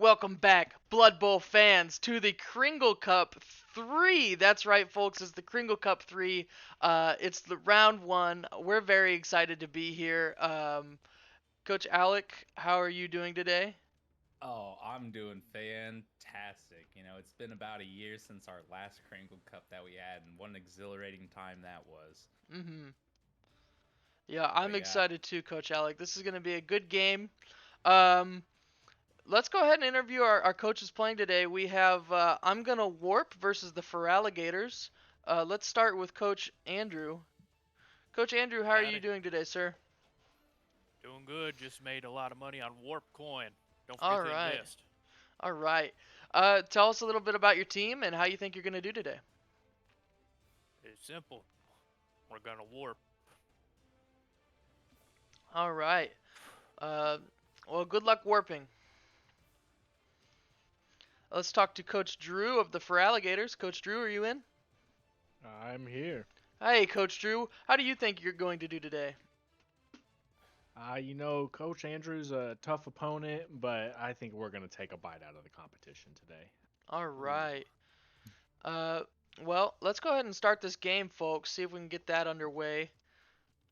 Welcome back, Blood Bowl fans, to the Kringle Cup 3. That's right, folks, it's the Kringle Cup 3. It's the round 1. We're very excited to be here. Coach Alec, how are you doing today? Oh, I'm doing fantastic. It's been about a year since our last Kringle Cup that we had, and what an exhilarating time that was. Mm-hmm. Yeah, I'm But yeah, excited too, Coach Alec. This is going to be a good game. Um, let's go ahead and interview our coaches playing today. We have I'm going to Warp versus the Feraligators. Let's start with Coach Andrew. Coach Andrew, how are you Howdy. doing today, sir? Doing good. Just made a lot of money on Warp Coin. Don't All forget to right. invest. All right. Tell us a little bit about your team and how you think you're going to do today. It's simple. We're gonna warp. All right. Uh, well, good luck warping. Let's talk to Coach Drew of the Feraligators. Coach Drew, are you in? I'm here. Hey, Coach Drew. How do you think you're going to do today? Coach Andrew's a tough opponent, but I think we're going to take a bite out of the competition today. All ooh, right. Uh, well, let's go ahead and start this game, folks. See if we can get that underway.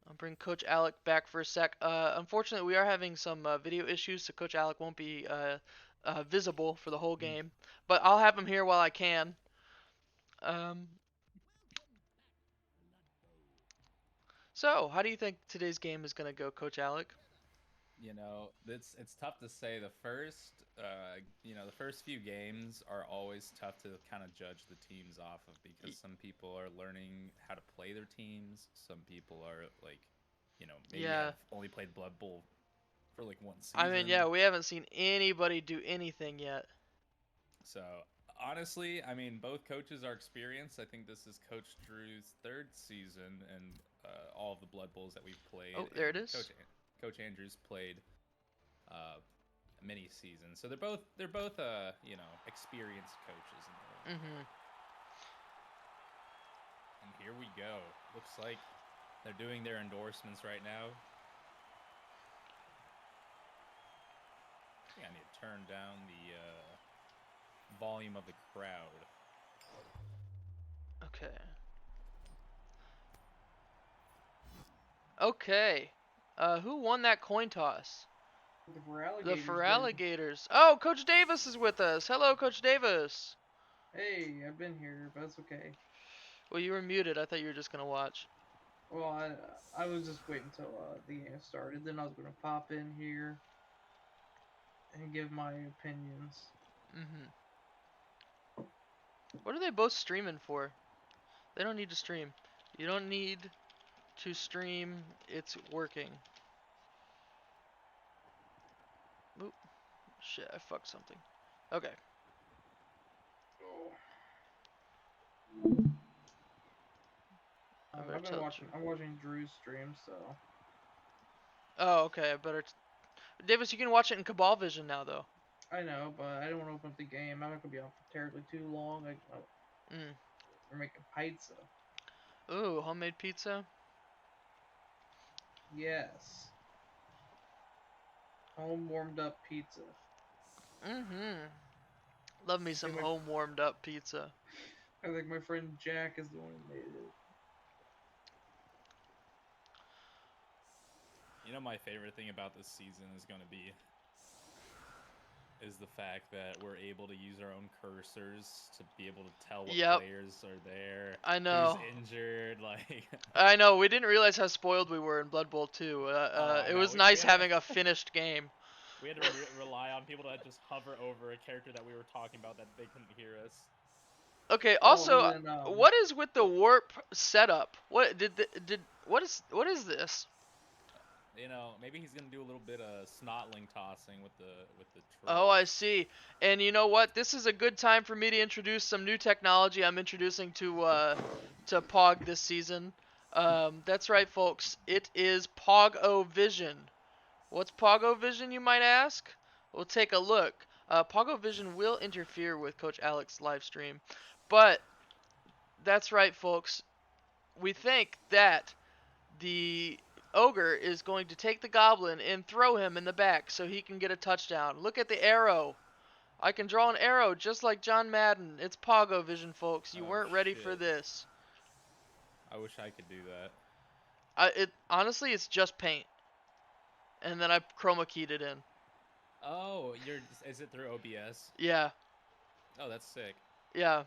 I'll bring Coach Alec back for a sec. Unfortunately, we are having some video issues, so Coach Alec won't be visible for the whole mm, game. But I'll have him here while I can. Um, so, how do you think today's game is going to go, Coach Alec? it's tough to say. The first few games are always tough to kind of judge the teams off of because some people are learning how to play their teams. Some people are like, maybe Yeah, have only played Blood Bowl for like one I mean, yeah, season. we haven't seen anybody do anything yet. So honestly, I mean, both coaches are experienced. I think this is Coach Drew's third season and all of the Blood Bowls that we've played, Oh, there it and is. Coach Andrews played uh, many seasons. So they're both experienced coaches in the league. Mm-hmm. And here we go. Looks like they're doing their endorsements right now. I think I need to turn down the volume of the crowd. Okay. Okay. Who won that coin toss? The The Feraligators did. Feraligators. Oh, Coach Davis is with us. Hello, Coach Davis. Hey, I've been here, but that's okay. Well, you were muted. I thought you were just gonna watch. Well, I was just waiting until the game started. Then I was gonna pop in here and give my opinions. Mm-hmm. What are they both streaming for? They don't need to stream. You don't need to stream. It's working. Oop. Shit, I fucked something. Okay. Oh. I better I've been tell watching. Drew. I'm watching Drew's stream, so Oh, okay. I better. Davis, you can watch it in Cabal Vision now, though. I know, but I don't want to open up the game. I'm not gonna be on for terribly too long. Mm. We're making pizza. Ooh, homemade pizza. Yes, home warmed up pizza. Mm-hmm. Love me I some think home warmed up pizza. my friend Jack is the one who made it. My favorite thing about this season is going to be is the fact that we're able to use our own cursors to be able to tell what Yep, players are there, I who's know. injured. Like, I know. We didn't realize how spoiled we were in Blood Bowl 2. oh, I It know. was We nice had to having a finished game. we had to rely on people to just hover over a character that we were talking about that they couldn't hear us. Okay. Oh, Also, and then what is with the warp setup? What is this? Maybe he's gonna do a little bit of snotling tossing with the Oh, I trolls. see. And you know what? This is a good time for me to introduce some new technology I'm introducing to Pog this season. That's right, folks. It is Pogo Vision. What's Pogo Vision, you might ask? We'll take a look. Pogo Vision will interfere with Coach Alex's live stream, but that's right, folks. We think that the ogre is going to take the goblin and throw him in the back so he can get a touchdown. Look at the arrow. I can draw an arrow just like John Madden. It's Pogo Vision, folks. You Oh, weren't ready for shit. this. I wish I could do that. Honestly, it's just paint, and then I chroma keyed it in. Oh, is it through OBS? Yeah, Oh, that's sick. yeah.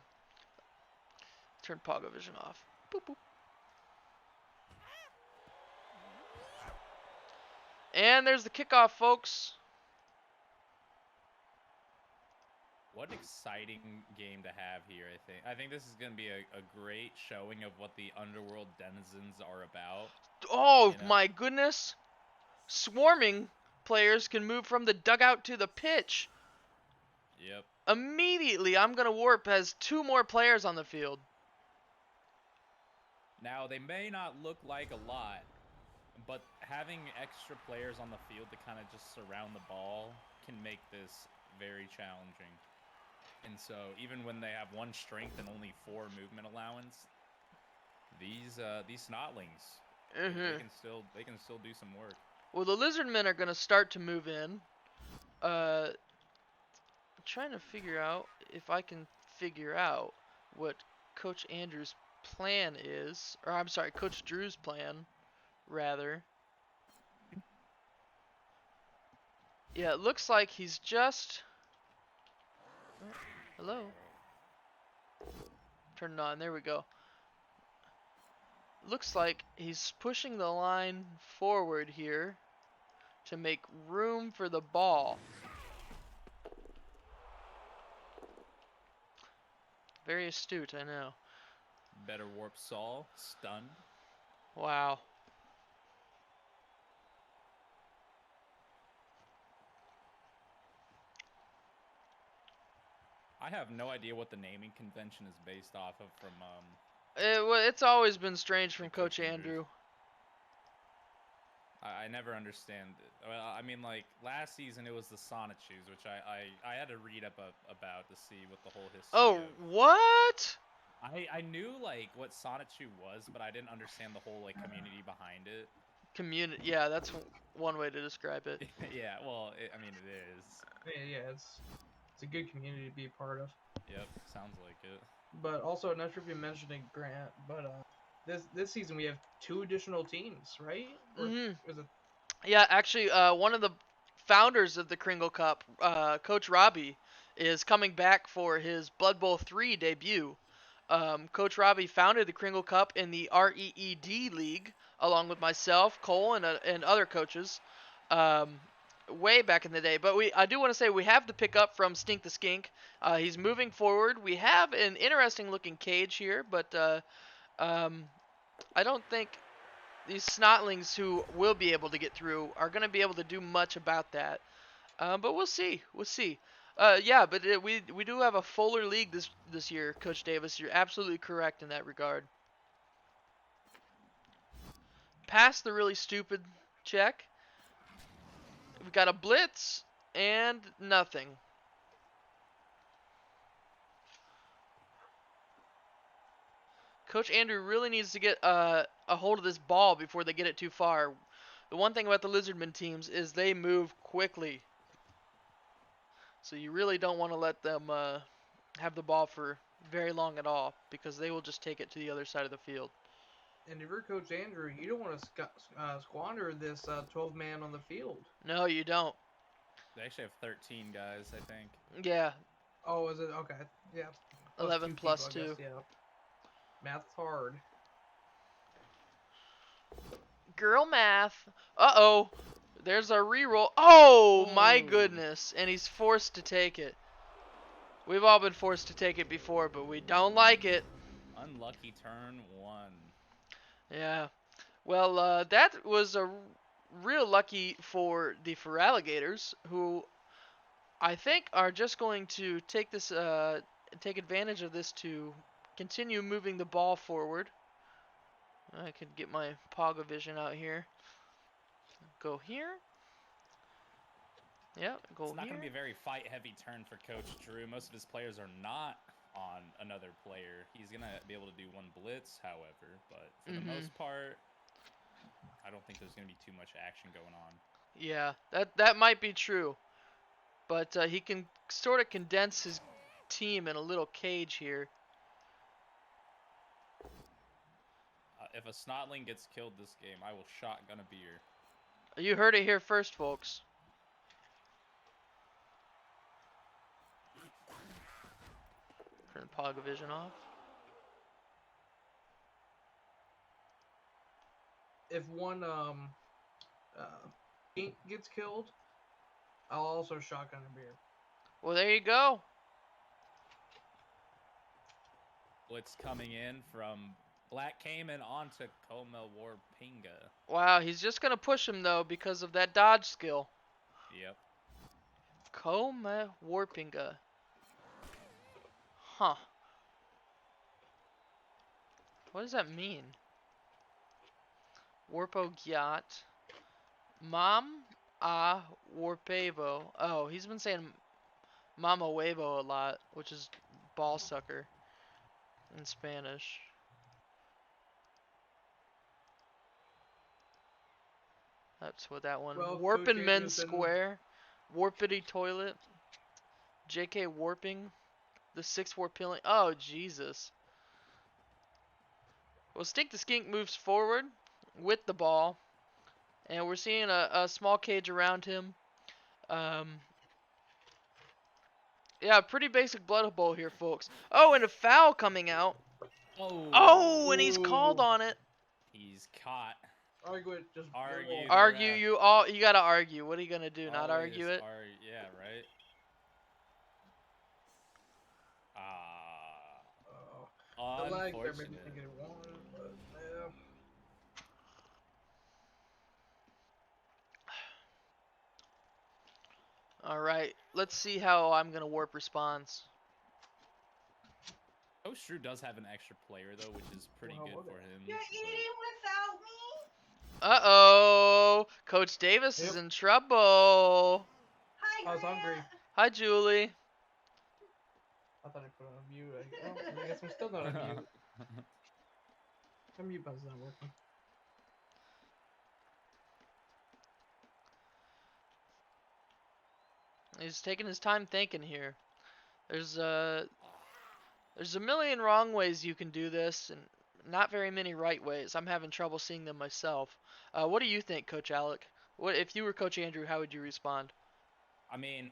Turn Pogo Vision off. Boop boop. And there's the kickoff, folks. What an exciting game to have here, I think. I think this is going to be a great showing of what the Underworld denizens are about. Oh, You know? my goodness. Swarming players can move from the dugout to the pitch. Yep. Immediately, I'm going to warp as 2 more players on the field. Now, they may not look like a lot, but having extra players on the field to kind of just surround the ball can make this very challenging. And so, even when they have 1 strength and only 4 movement allowance, these snotlings, they can still do some work. Well, the lizardmen are going to start to move in. I'm trying to figure out if I can figure out what Coach Andrews' plan is, or I'm sorry, Coach Drew's plan, rather. Yeah, it looks like he's just... Hello? Turn it on, there we go. Looks like he's pushing the line forward here to make room for the ball. Very astute, I know. Better warp Saul, stunned. Wow. I have no idea what the naming convention is based off of from It's always been strange from Like Coach Coach Andrew. I never understand it. Well, I mean, like, last season it was the Sonachus, which I had to read up about to see what the whole history Oh, of. what? I knew, like, what Sonachu was, but I didn't understand the whole, like, community behind it. Community. Yeah, that's one way to describe it. Yeah, well, I mean, it is. Yeah, it's a good community to be a part of. Yep, sounds like it. But also, not sure if you mentioned it, Grant, but this season we have 2 additional teams, right? Or is it? Yeah, actually, one of the founders of the Kringle Cup, Coach Robbie, is coming back for his Blood Bowl 3 debut. Coach Robbie founded the Kringle Cup in the REED League, along with myself, Cole, and other coaches, way back in the day. But I do want to say we have to pick up from Stink the Skink. He's moving forward. We have an interesting looking cage here, but I don't think these snotlings who will be able to get through are going to be able to do much about that. But we'll see. We'll see. Yeah, but we do have a fuller league this year, Coach Davis. You're absolutely correct in that regard. Past the really stupid check. We've got a blitz and nothing. Coach Andrew really needs to get a hold of this ball before they get it too far. The one thing about the Lizardmen teams is they move quickly. So you really don't want to let them have the ball for very long at all, because they will just take it to the other side of the field. And if you're Coach Andrew, you don't want to squander this 12-man on the field. No, you don't. They actually have 13 guys, I think. Yeah. Oh, is it? Okay. Yeah. 11 plus 2. Guess, yeah. Math's hard. Girl math. Uh-oh. There's a reroll. Oh, my goodness. And he's forced to take it. We've all been forced to take it before, but we don't like it. Unlucky turn 1. Yeah. Well, that was a real lucky for the Feraligators, who I think are just going to take advantage of this to continue moving the ball forward. I could get my Pogo Vision out here. Go here. Yeah, go It's not here. going to be a very fight-heavy turn for Coach Drew. Most of his players are not on another player. He's going to be able to do 1 blitz, however, but for the most part, I don't think there's going to be too much action going on. Yeah, that might be true. but he can sort of condense his team in a little cage here. If a Snotling gets killed this game, I will shotgun a beer. You heard it here first, folks. Turn Pog Vision off. If one skink gets killed, I'll also shotgun a beer. Well, there you go. Blitz coming in from Black Cayman onto Koma Warpinga. Wow, he's just gonna push him though because of that dodge skill. Yep. Koma Warpinga. Huh. What does that mean? Warpo Gyat. Mam a Warpevo. Oh, he's been saying Mama Huevo a lot, which is ball sucker in Spanish. That's what that one. Well, Coach Warpin' Men Anderson- Square. Warpity Toilet. JK Warping. The 6 Warpilling. Oh, Jesus. Well, Stink the Skink moves forward with the ball. And we're seeing a small cage around him. Yeah, pretty basic Blood Bowl here, folks. Oh, and a foul coming out. Oh, and he's called Ooh. on it. He's caught. Argue it. Just Argue. roll. The Argue, ref. you gotta argue. What are you gonna do? Not Always argue it? Yeah, right. Oh, the lag there made me Unfortunate. think it won, but yeah. Alright, let's see how I'm gonna warp response. Coach Drew does have an extra player though, which is pretty Well, good what for it- him. You're but- eating without me? Uh-oh! Coach Davis is Yep. in trouble. Hi, I was Grant. hungry. Hi, Julie. I thought I put it on mute. I guess I'm still not on mute. My mute button's not working. He's taking his time thinking here. There's a million wrong ways you can do this, and not very many right ways. I'm having trouble seeing them myself. What do you think, Coach Alec? What if you were Coach Andrew? How would you respond? I mean,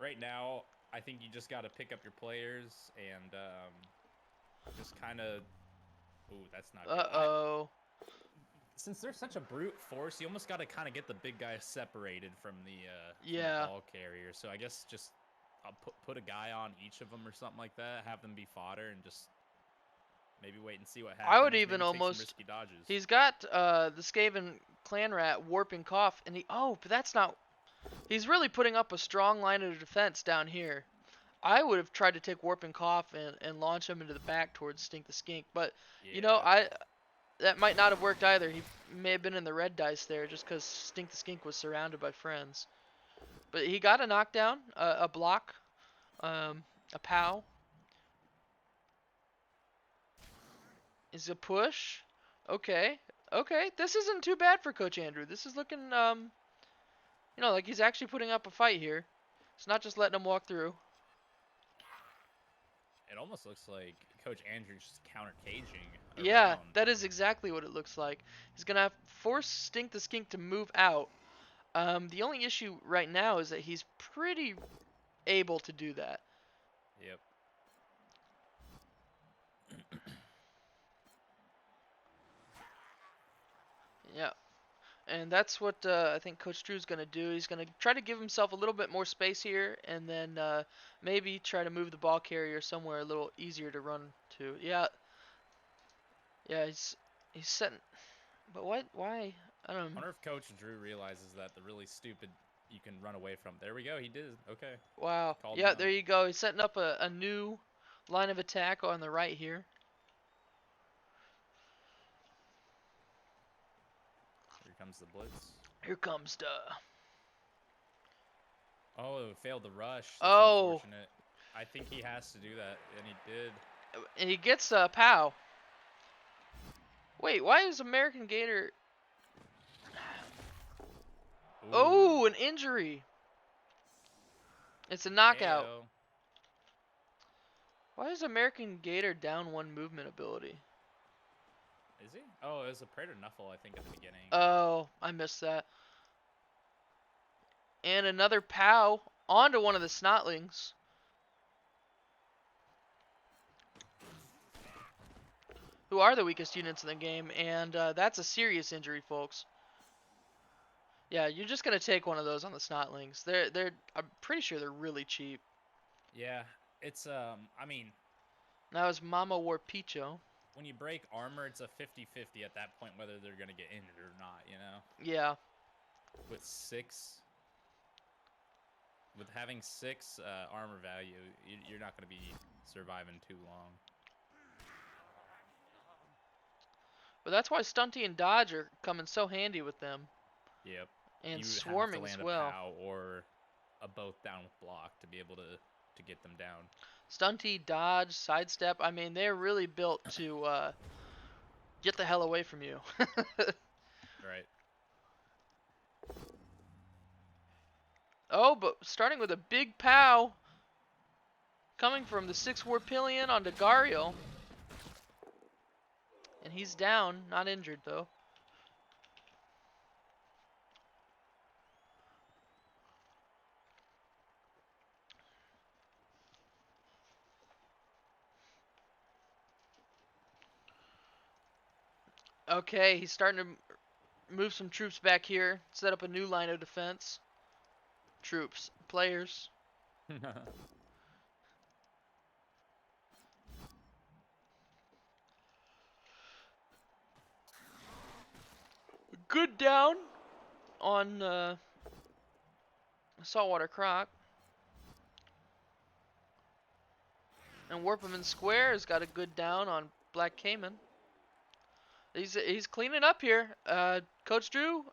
right now, I think you just got to pick up your players and just kind of. Ooh, that's not good. Uh-oh. Since they're such a brute force, you almost got to kind of get the big guy separated from the Yeah. ball carrier. So I guess just put a guy on each of them or something like that. Have them be fodder and just maybe wait and see what happens. I would maybe even take some almost- risky dodges. He's got the Skaven clan rat warping cough, and but that's not. He's really putting up a strong line of defense down here. I would have tried to take warping cough and launch him into the back towards Stink the Skink, but you know that might not have worked either. He may have been in the red dice there just because Stink the Skink was surrounded by friends. But he got a knockdown, a block, a pow. Is a push. Okay. Okay. This isn't too bad for Coach Andrew. This is looking, like he's actually putting up a fight here. It's not just letting him walk through. It almost looks like Coach Andrew's just counter caging. Yeah, that is exactly what it looks like. He's going to force Stink the Skink to move out. The only issue right now is that he's pretty able to do that. Yep. Yeah. And that's what I think Coach Drew's going to do. He's going to try to give himself a little bit more space here and then maybe try to move the ball carrier somewhere a little easier to run to. Yeah. Yeah, he's setting. But what? Why? I don't I know. wonder if Coach Drew realizes that the really stupid you can run away from. There we go. He did. Okay. Wow. Called Yeah, him there out. you go. He's setting up a new line of attack on the right here. Here comes the blitz. Here comes the. Oh, failed the rush. That's Oh. unfortunate. I think he has to do that, and he did. And he gets a pow. Wait, why is American Gator? Ooh. Oh, an injury. It's a knockout. KO. Why is American Gator down 1 movement ability? Is he? Oh, it was a Praetor Knuffle, I think, at the beginning. Oh, I missed that. And another POW onto one of the Snotlings. Who are the weakest units in the game, and that's a serious injury, folks. Yeah, you're just gonna take one of those on the Snotlings. I'm pretty sure they're really cheap. Yeah, it's I mean, That was Mama Warpicho. when you break armor, it's a 50-50 at that point whether they're gonna get injured or not. You know, Yeah. with having 6 armor value, you're not gonna be surviving too long. But that's why Stunty and Dodge are coming so handy with them. Yep. And you swarming have to land as well. a POW or a both down with block to be able to get them down. Stunty, Dodge, Sidestep. I mean, they're really built to get the hell away from you. Right. Oh, but starting with a big POW. Coming from the 6 Warpillion onto Gario. And he's down, not injured though. Okay, he's starting to move some troops back here. Set up a new line of defense. Troops. Players. Good down on Saltwater Croc. And Warpman Square has got a good down on Black Cayman. He's cleaning up here. Coach Drew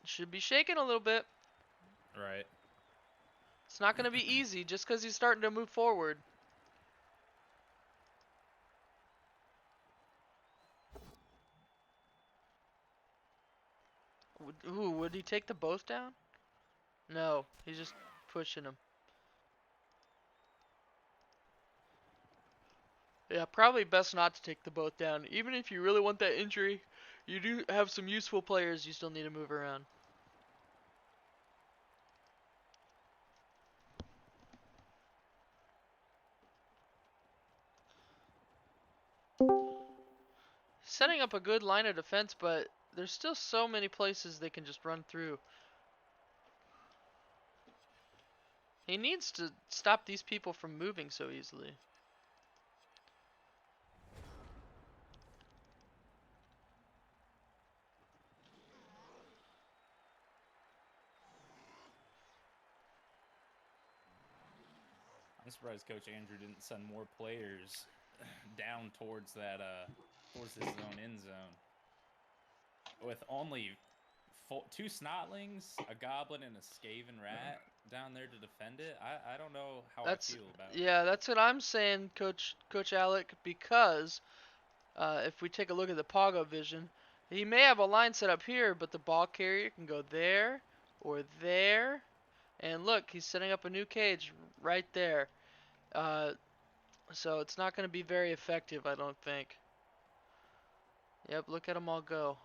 should be shaking a little bit. Right. It's not going to be easy just because he's starting to move forward. Ooh, would he take the both down? No, he's just pushing him. Yeah, probably best not to take the both down. Even if you really want that injury, you do have some useful players you still need to move around. Setting up a good line of defense, but there's still so many places they can just run through. He needs to stop these people from moving so easily. I'm surprised Coach Andrew didn't send more players down towards that towards his own end zone. With only 2 Snotlings, a Goblin, and a Skaven Rat down there to defend it, I don't know how I feel about it. Yeah, that's what I'm saying, Coach Alec, because if we take a look at the Pogo vision, he may have a line set up here, but the ball carrier can go there or there. And look, he's setting up a new cage right there. So it's not going to be very effective, I don't think. Yep, look at them all go.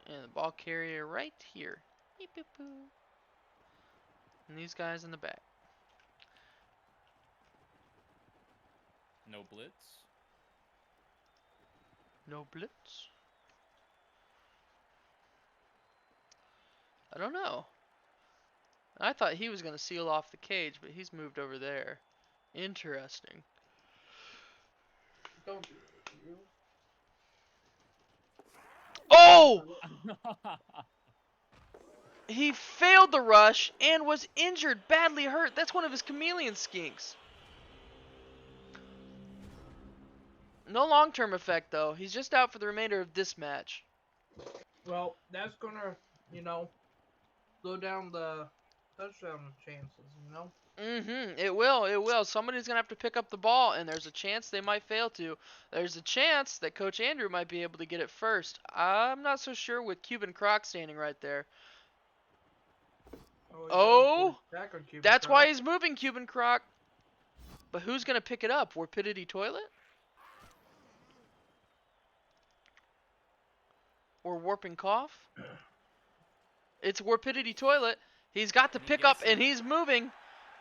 And the ball carrier right here. Beep, boop, boop. And these guys in the back. No blitz. No blitz. I don't know. I thought he was going to seal off the cage, but he's moved over there. Interesting. Don't do it, Oh! He failed the rush and was injured, badly hurt. That's one of his chameleon skinks. No long-term effect, though. He's just out for the remainder of this match. Well, that's gonna, slow down the touchdown chances, It will. Somebody's going to have to pick up the ball, and there's a chance they might fail to. There's a chance that Coach Andrew might be able to get it first. I'm not so sure with Cuban Croc standing right there. Oh, Back on Cuban that's why Croc. he's moving Cuban Croc. But who's gonna pick it up? Warpidity Toilet? Or Warping Cough? It's Warpidity Toilet. He's got the And he pickup gets and it. he's moving.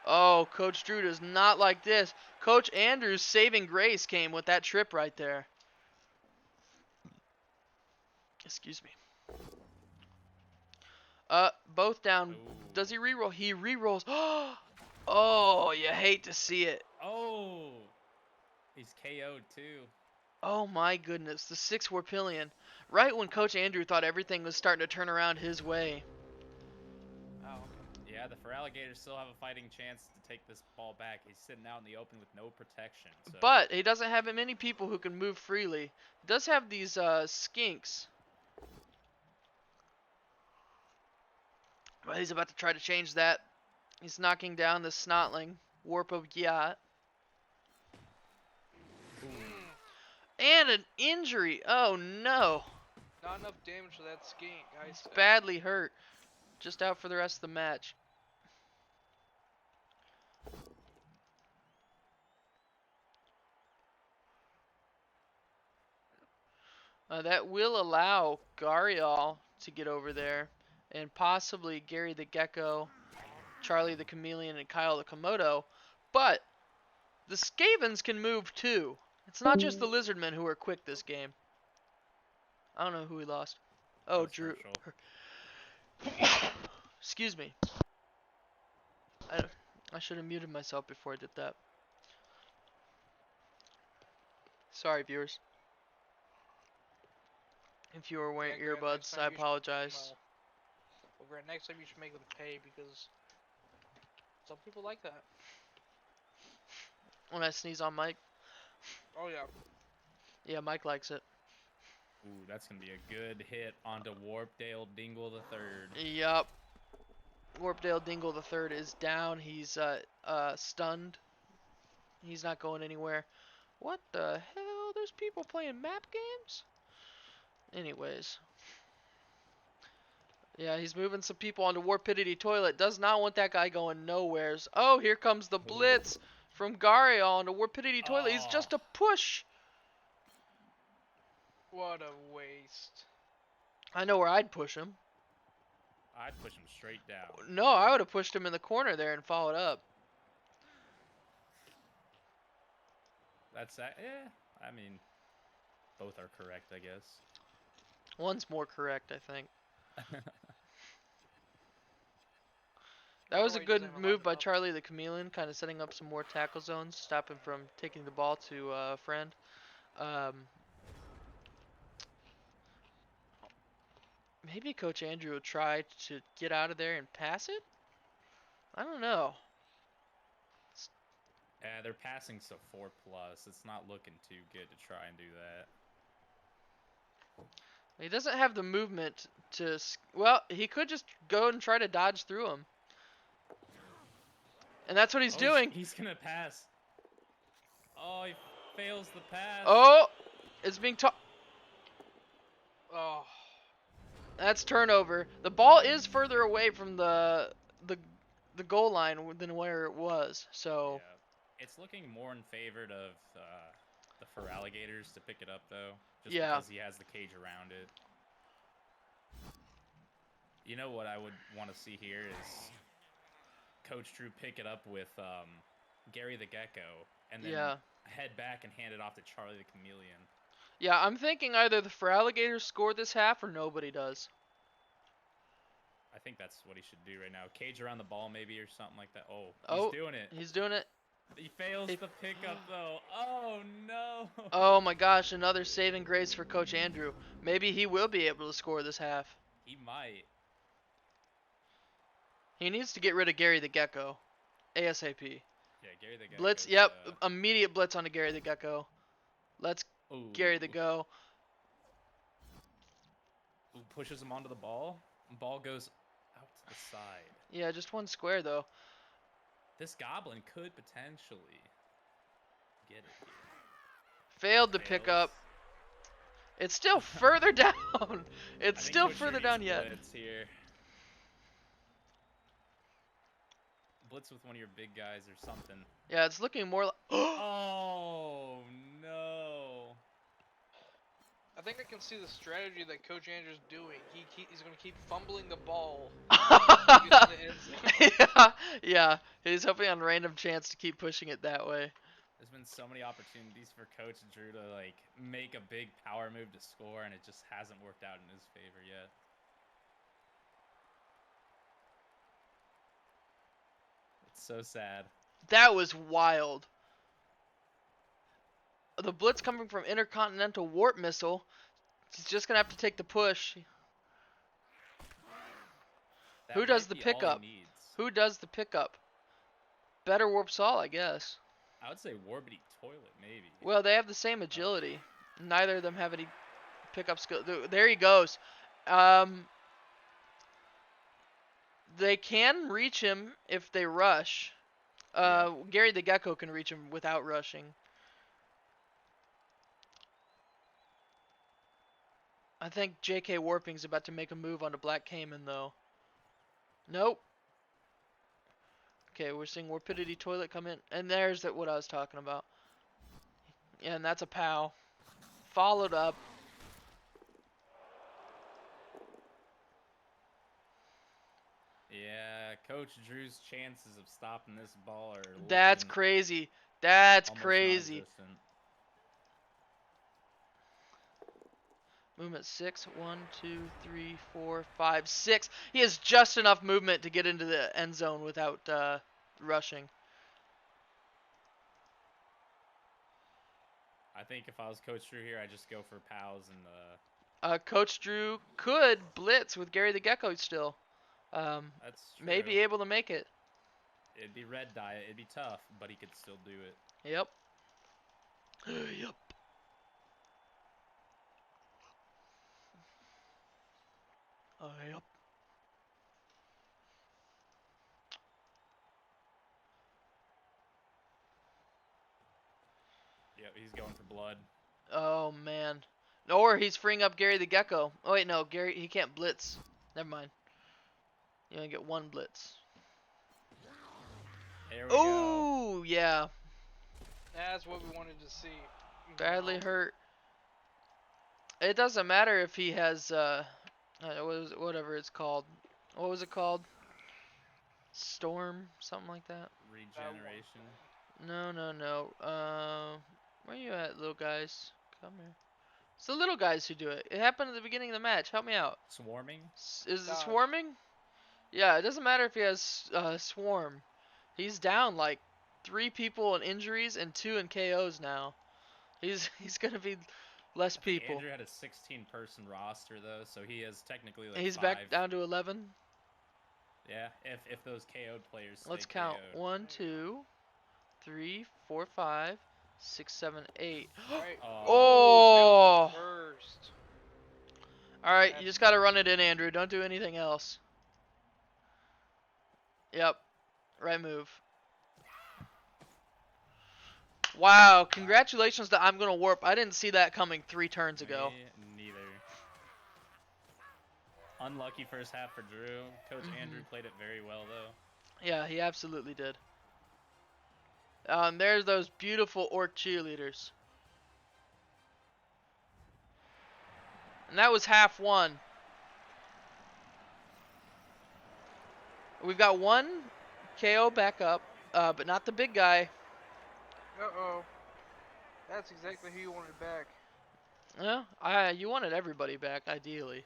Oh, Coach Drew does not like this. Coach Andrews' saving grace came with that trip right there. Excuse me. Both down. Ooh. Does he reroll? He rerolls. Oh, you hate to see it. Oh, he's KO'd too. Oh my goodness, the 6 Warpillion. Right when Coach Andrew thought everything was starting to turn around his way. Oh, okay. Yeah, the Feraligators still have a fighting chance to take this ball back. He's sitting out in the open with no protection. So. But he doesn't have many people who can move freely. He does have these skinks. But he's about to try to change that. He's knocking down the Snotling. Warp of Gyat. And an injury. Oh no. Not enough damage for that skink, guys. Badly hurt. Just out for the rest of the match. That will allow Garial to get over there. And possibly Gary the Gecko, Charlie the Chameleon, and Kyle the Komodo. But the Skavens can move too. It's not just the Lizardmen who are quick this game. I don't know who he lost. Oh, That's Drew. Herschel. Excuse me. I should have muted myself before I did that. Sorry, viewers. If you were wearing Yeah, Grant, next earbuds, time I you should- apologize. Well, Grant, next time you should make them pay because some people like that. When I sneeze on Mike. Oh yeah. Yeah, Mike likes it. Ooh, that's gonna be a good hit onto Warpdale Dingle the Third. Yup. Warpdale Dingle the Third is down. He's stunned. He's not going anywhere. What the hell? There's people playing map games? Anyways. Yeah, he's moving some people onto Warpidity Toilet. Does not want that guy going nowheres. Oh, here comes the blitz from Garial onto Warpidity Toilet. He's just a push. What a waste. I know where I'd push him. I'd push him straight down. No, I would have pushed him in the corner there and followed up. That's that. Yeah, I mean, both are correct, I guess. One's more correct, I think. That was a Otherwise, he good doesn't have a move lot by of- Charlie the Chameleon, kind of setting up some more tackle zones, stop him from taking the ball to a friend. Maybe Coach Andrew will try to get out of there and pass it? I don't know. Yeah, they're passing so 4+. It's not looking too good to try and do that. He doesn't have the movement to... Well, he could just go and try to dodge through him. And that's what he's Oh, doing. He's gonna pass. Oh, he fails the pass. Oh! It's being taught... Oh. That's turnover. The ball is further away from the goal line than where it was. So Yeah. It's looking more in favor of the Feraligators to pick it up, though. Just Yeah. because he has the cage around it. You know what I would want to see here is Coach Drew pick it up with Gary the Gecko, and then yeah, head back and hand it off to Charlie the Chameleon. yeah. I'm thinking either the Feraligators score this half or nobody does. I think that's what he should do right now. Cage around the ball maybe or something like that. Oh, Oh, he's doing it. He's doing it. He fails the pickup though. Oh no. Oh my gosh, another saving grace for Coach Andrew. Maybe he will be able to score this half. He might. He needs to get rid of Gary the Gecko. ASAP. Yeah, Gary the Gecko. Blitz, yep. Immediate blitz onto Gary the Gecko. Let's Gary the Go. Ooh, pushes him onto the ball. Ball goes out to the side. Yeah, just one square though. This goblin could potentially get it here. Failed to pick Fails. up. It's still further down. I It's think still Coach further Drew down needs yet. blitz here. blitz with one of your big guys or something. Yeah, it's looking more like. Oh no! I think I can see the strategy that Coach Andrew's doing. He's gonna keep fumbling the ball. Get to the end zone. Yeah, yeah. He's hoping on random chance to keep pushing it that way. There's been so many opportunities for Coach Drew to like make a big power move to score, and it just hasn't worked out in his favor yet. It's so sad. That was wild. The blitz coming from Intercontinental Warp Missile. He's just gonna have to take the push. That Who does might the be all he pickup? needs. Who does the pickup? Better Warp Saw, I guess. I would say Warbity Toilet, maybe. Well, they have the same agility. Neither of them have any pickup skill. There he goes. They can reach him if they rush. Gary the Gecko can reach him without rushing. I think JK Warping's about to make a move onto Black Cayman, though. Nope. Okay, we're seeing Warpidity Toilet come in. And there's what I was talking about. Yeah, and that's a POW. Followed up. Yeah, Coach Drew's chances of stopping this ball are That's looking crazy. That's almost crazy. non-existent. Movement 6. 1, 2, 3, 4, 5, 6. He has just enough movement to get into the end zone without rushing. I think if I was Coach Drew here, I'd just go for POWs and Coach Drew could blitz with Gary the Gecko still. that's true. May be able to make it. It'd be red diet. It'd be tough, but he could still do it. Yep. Yep. Yep. Yep, he's going for blood. Oh man. Or he's freeing up Gary the Gecko. Oh wait, no, Gary he can't blitz. Never mind. You only get one blitz. There we go. Oh yeah. That's what we wanted to see. Badly hurt. It doesn't matter if he has whatever it's called. What was it called? Storm, something like that. Regeneration. No. Where you at, little guys? Come here. It's the little guys who do it. It happened at the beginning of the match. Help me out. Swarming? Is it Dodge. swarming? Yeah, it doesn't matter if he has swarm. He's down like 3 people in injuries and 2 in KOs now. He's gonna be less I think people. Andrew had a 16-person roster though, so he has technically like He's 5. back down to 11. Yeah, if those KO'd players. Let's stay count. KO'd. 1, 2, 3, 4, 5, 6, 7, 8. Right. Oh! First. Alright, you just gotta run it in, Andrew. Don't do anything else. Yep. Right move. Wow, congratulations to I'm Gonna Warp. I didn't see that coming 3 turns ago. Me neither. Unlucky first half for Drew. Coach Andrew played it very well though. Yeah, he absolutely did. There's those beautiful orc cheerleaders. And that was half 1. We've got 1 KO back up, but not the big guy. Uh-oh. That's exactly who you wanted back. Yeah, you wanted everybody back, ideally.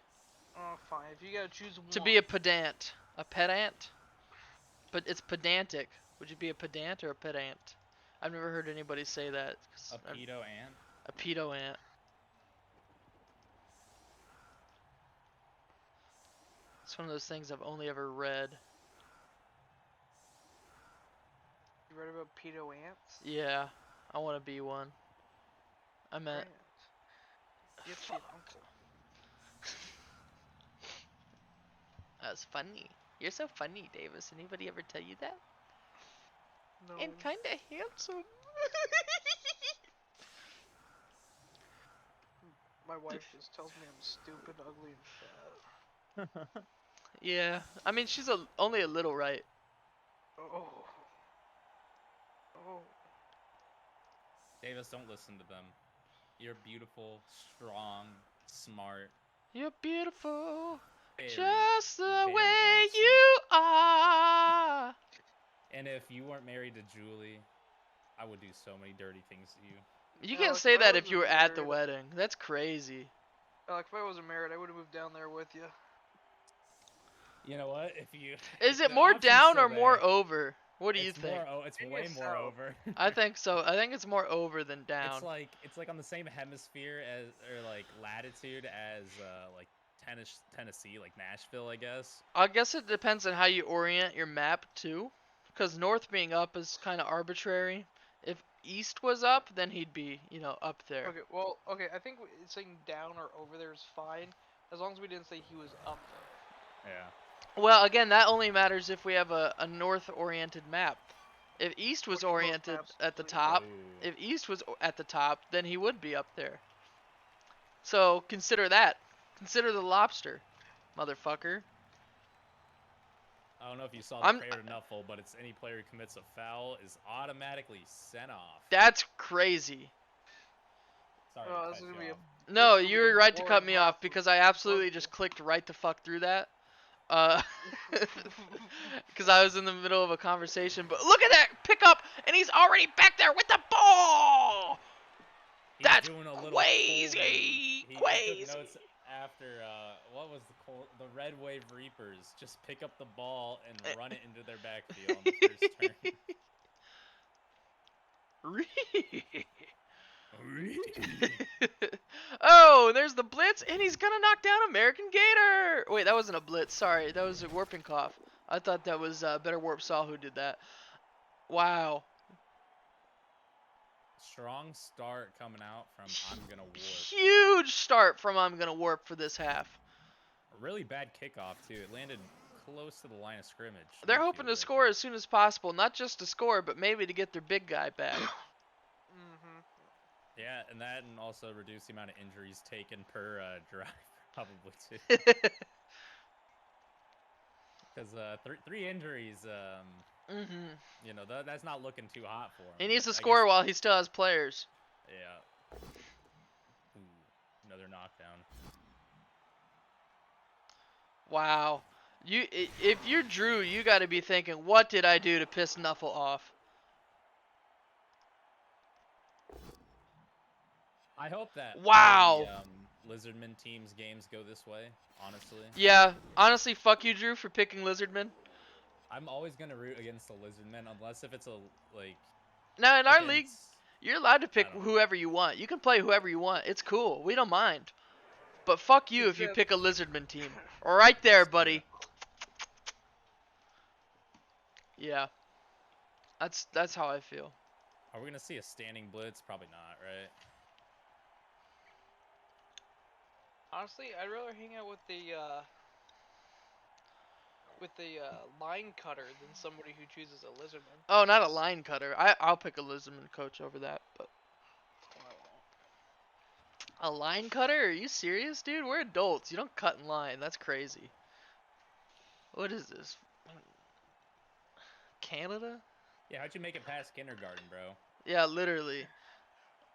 Oh, fine. If you gotta choose one. To be a pedant. A pedant? But it's pedantic. Would you be a pedant or a pedant? I've never heard anybody say that. A pedo ant. A pedo ant. It's one of those things I've only ever read. You read about pedo ants? Yeah, I want to be one. I meant. Right. Get your uncle. That's funny. You're so funny, Davis. Anybody ever tell you that? No. And kinda handsome. My wife just tells me I'm stupid, ugly, and fat. Yeah, I mean she's only a little right. Oh. Oh. Davis, don't listen to them. You're beautiful, strong, smart, You're beautiful, very, just the very way handsome. you are. And if you weren't married to Julie, I would do so many dirty things to you. You Yeah, can't like, say if I that if wasn't you were at the married- wedding. That's crazy. Like if I wasn't married, I would have moved down there with you. You know what? If you Is it the more option's down still or more there. over? What do you It's think? it's Maybe way it's more south. over. I think so. I think it's more over than down. It's like on the same hemisphere as or like latitude as like Tennessee, like Nashville, I guess. I guess it depends on how you orient your map too, because north being up is kind of arbitrary. If east was up, then he'd be, up there. Okay, well, okay, I think saying down or over there is fine, as long as we didn't say he was up there. Yeah. Well, again, that only matters if we have a north-oriented map. If east was Which most oriented maps at the do. top, Ooh. if east was at the top, then he would be up there. So consider that. Consider the lobster, motherfucker. I don't know if you saw the prayer to Nuffle, but it's any player who commits a foul is automatically sent off. That's crazy. Sorry Oh, to this cut is you gonna be a off. No, This is you gonna were be right to cut boring me half off of because I absolutely fucking- just clicked right the fuck through that. Because I was in the middle of a conversation. But look at that pickup, and he's already back there with the ball. He's That's doing a little crazy, He crazy. took notes after what was the Red Wave Reapers just pick up the ball and run it into their backfield on the first turn. Oh, there's the blitz, and he's gonna knock down American Gator. Wait, that wasn't a blitz. Sorry, that was a warping cough. I thought that was Better Warp Saw who did that. Wow. Strong start coming out from I'm gonna warp. Huge start from I'm gonna warp for this half. A really bad kickoff too. It landed close to the line of scrimmage. They're hoping to score as soon as possible, not just to score, but maybe to get their big guy back. Mhm. Yeah, and that and also reduce the amount of injuries taken per drive, probably too. Because three injuries, you know, that's not looking too hot for him. He needs to I score guess- while he still has players. Yeah. Ooh, another knockdown. Wow. If you're Drew, you got to be thinking, what did I do to piss Nuffle off? I hope that Wow. all the, Lizardman teams games go this way, honestly. Yeah, honestly, fuck you, Drew, for picking Lizardman. I'm always going to root against the Lizardmen unless if it's a, like... Now, in our against- league, you're allowed to pick I don't know. whoever you want. You can play whoever you want. It's cool. We don't mind. But fuck you if you Except- pick a Lizardman team. Right there, buddy. Yeah. That's how I feel. Are we going to see a standing blitz? Probably not, right? Honestly, I'd rather hang out with the line cutter than somebody who chooses a lizardman. Oh, not a line cutter. I'll pick a Lizardman coach over that. But a line cutter? Are you serious, dude? We're adults. You don't cut in line. That's crazy. What is this? Canada? Yeah, how'd you make it past kindergarten, bro? Yeah, literally.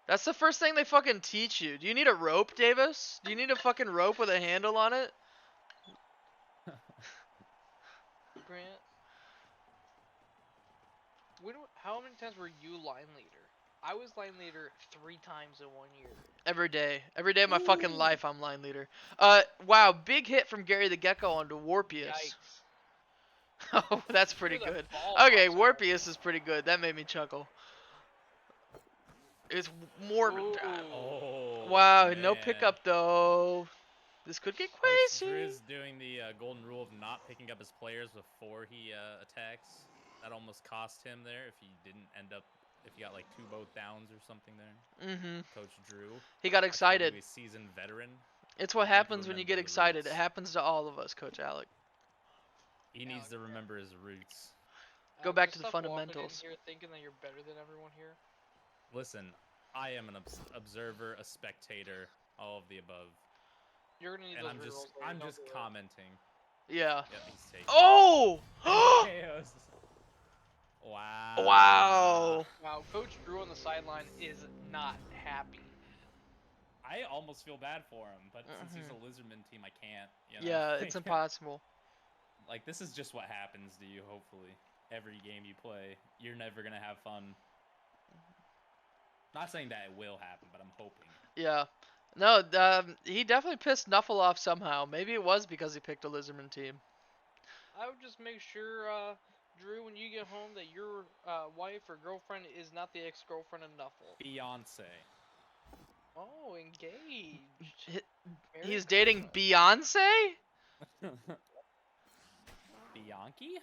That's the first thing they fucking teach you. Do you need a rope, Davis? Do you need a fucking rope with a handle on it? Grant, how many times were you line leader? I was line leader 3 times in 1 year. Every day. Every day of my fucking life, I'm line leader. Wow, big hit from Gary the Gecko onto Warpius. Yikes. Oh, that's pretty Threw the good. ball Okay, outside. Warpius is pretty good. That made me chuckle. It's more. Ooh. Oh, Wow, no man. pickup though. This could get Coach crazy. Drew's doing the golden rule of not picking up his players before he attacks. That almost cost him there if he got like 2 both downs or something there. Mm-hmm. Coach Drew. He got excited. A seasoned veteran. It's what Need to happens when you remember get the excited. It roots. happens to all of us, Coach Alec. He needs to remember his roots. Go Alex, back just to the stop walking in fundamentals. here thinking that you're better than everyone here. Listen, I am an observer, a spectator, all of the above. You're gonna need And those I'm just rerolls, though, I'm don't just do it. commenting. Yeah. Yep, he's taking. Oh! KOs. Wow. Wow, Coach Drew on the sideline is not happy. I almost feel bad for him, but since he's a Mhm. Lizardman team, I can't. You know? Yeah, it's impossible. Like, this is just what happens to you, hopefully. Every game you play, you're never going to have fun. Not saying that it will happen, but I'm hoping. Yeah. No, he definitely pissed Nuffle off somehow. Maybe it was because he picked a Lizardman team. I would just make sure, Drew, when you get home, that your wife or girlfriend is not the ex-girlfriend of Nuffle. Beyonce. Oh, engaged. He- Merry He's dating Christmas. Beyonce? Bianchi?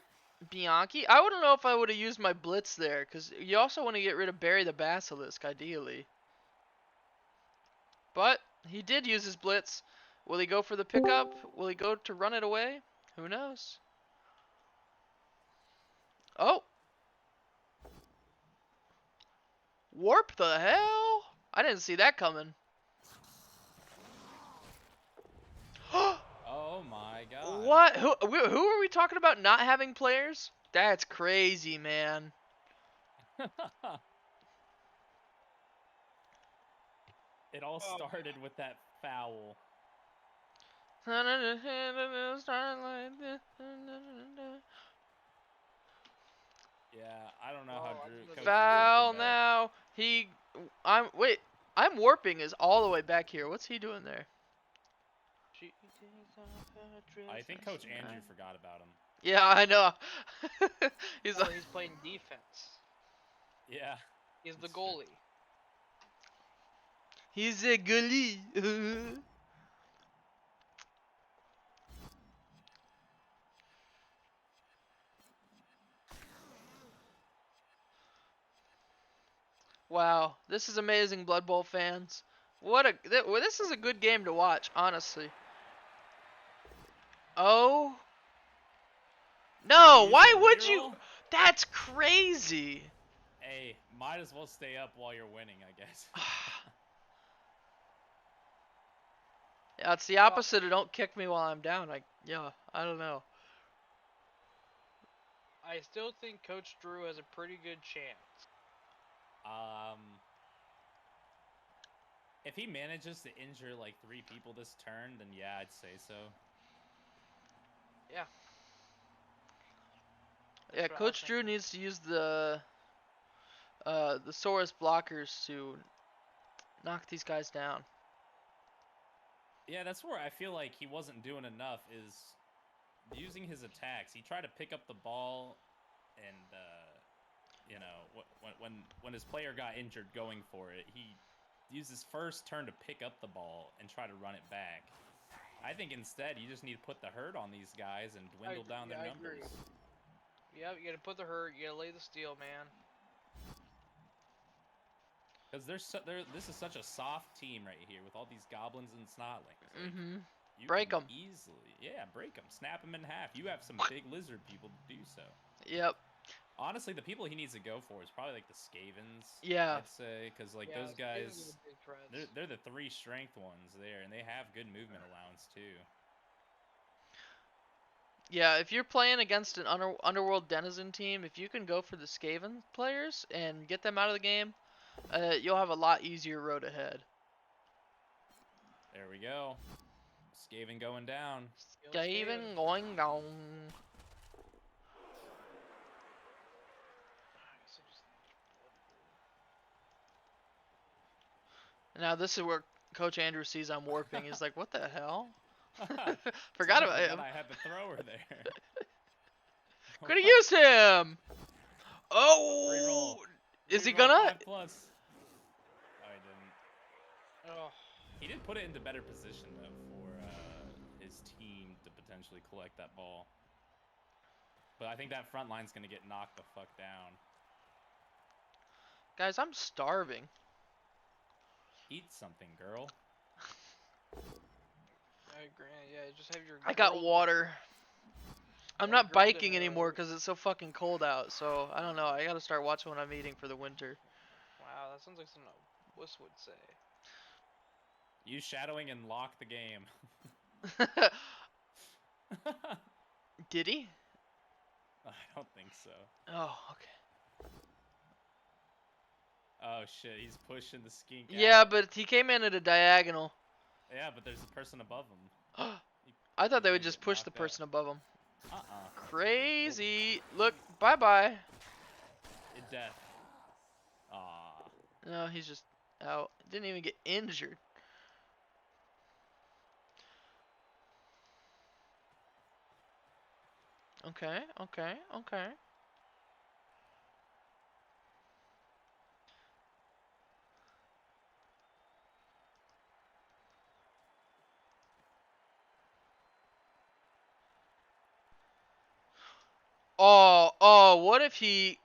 Bianchi? I wouldn't know if I would have used my Blitz there, because you also want to get rid of Barry the Basilisk, ideally. But he did use his Blitz. Will he go for the pickup? Will he go to run it away? Who knows? Oh! Warp the hell? I didn't see that coming. Oh my god. What? Who are we talking about not having players? That's crazy, man. It all started with that foul. Yeah, I don't know how Oh, Drew. I'm Coach Drew Foul did that. now. Wait. I'm warping is all the way back here. What's he doing there? I think Coach Andrew forgot about him. Yeah, I know. He's Or he's playing defense. Yeah. He's the That's true. goalie. he's a goalie. Wow, this is amazing, Blood Bowl fans. This is a good game to watch, honestly. Oh. No, Use why a would you? reroll? That's crazy. Hey, might as well stay up while you're winning, I guess. Yeah, it's the opposite of don't kick me while I'm down. I don't know. I still think Coach Drew has a pretty good chance. If he manages to injure like 3 people this turn, then yeah, I'd say so. Yeah. Yeah, That's what I was Coach Drew thinking. needs to use the Saurus blockers to knock these guys down. Yeah, that's where I feel like he wasn't doing enough is using his attacks. He tried to pick up the ball and you know, when his player got injured going for it, he used his first turn to pick up the ball and try to run it back. I think instead you just need to put the hurt on these guys and dwindle down their I numbers. agree. Yeah, you gotta put the hurt, you gotta lay the steel, man. Because this is such a soft team right here with all these goblins and snotlings. Like, Mm-hmm. you Break can 'em. easily, yeah, break them, snap them in half. You have some big lizard people to do so. Yep. Honestly, the people he needs to go for is probably like the Skavens. Yeah. I'd say because like Yeah, those Skavens are guys, the big threats. they're the 3 strength ones there, and they have good movement allowance too. Yeah, if you're playing against an Underworld Denizen team, if you can go for the Skaven players and get them out of the game, you'll have a lot easier road ahead. There we go. Skaven going down. Skaven going down. Now this is where Coach Andrew sees I'm warping. He's like, "What the hell?" Forgot about him. I had the thrower there. Could have used him. Oh, Reroll. is he Reroll, gonna? 5+. Oh, he didn't. Oh, He did put it into better position though for his team to potentially collect that ball. But I think that front line's gonna get knocked the fuck down. Guys, I'm starving. Eat something, girl. I agree. Yeah, just have your. I got grilled- water. I'm Yeah, not grilled biking and, anymore because it's so fucking cold out. So I don't know. I gotta start watching what I'm eating for the winter. Wow, that sounds like something a wuss would say. Use shadowing and lock the game. Did he? I don't think so. Oh, okay. Oh shit, he's pushing the skink Yeah, out. but he came in at a diagonal. Yeah, but there's a person above him. I thought He's they would gonna just get push the knocked out. person above him. Uh-uh. Crazy. Look, bye-bye. Death. Aw. No, he's just out. Didn't even get injured. Okay, okay, okay. Oh, what if he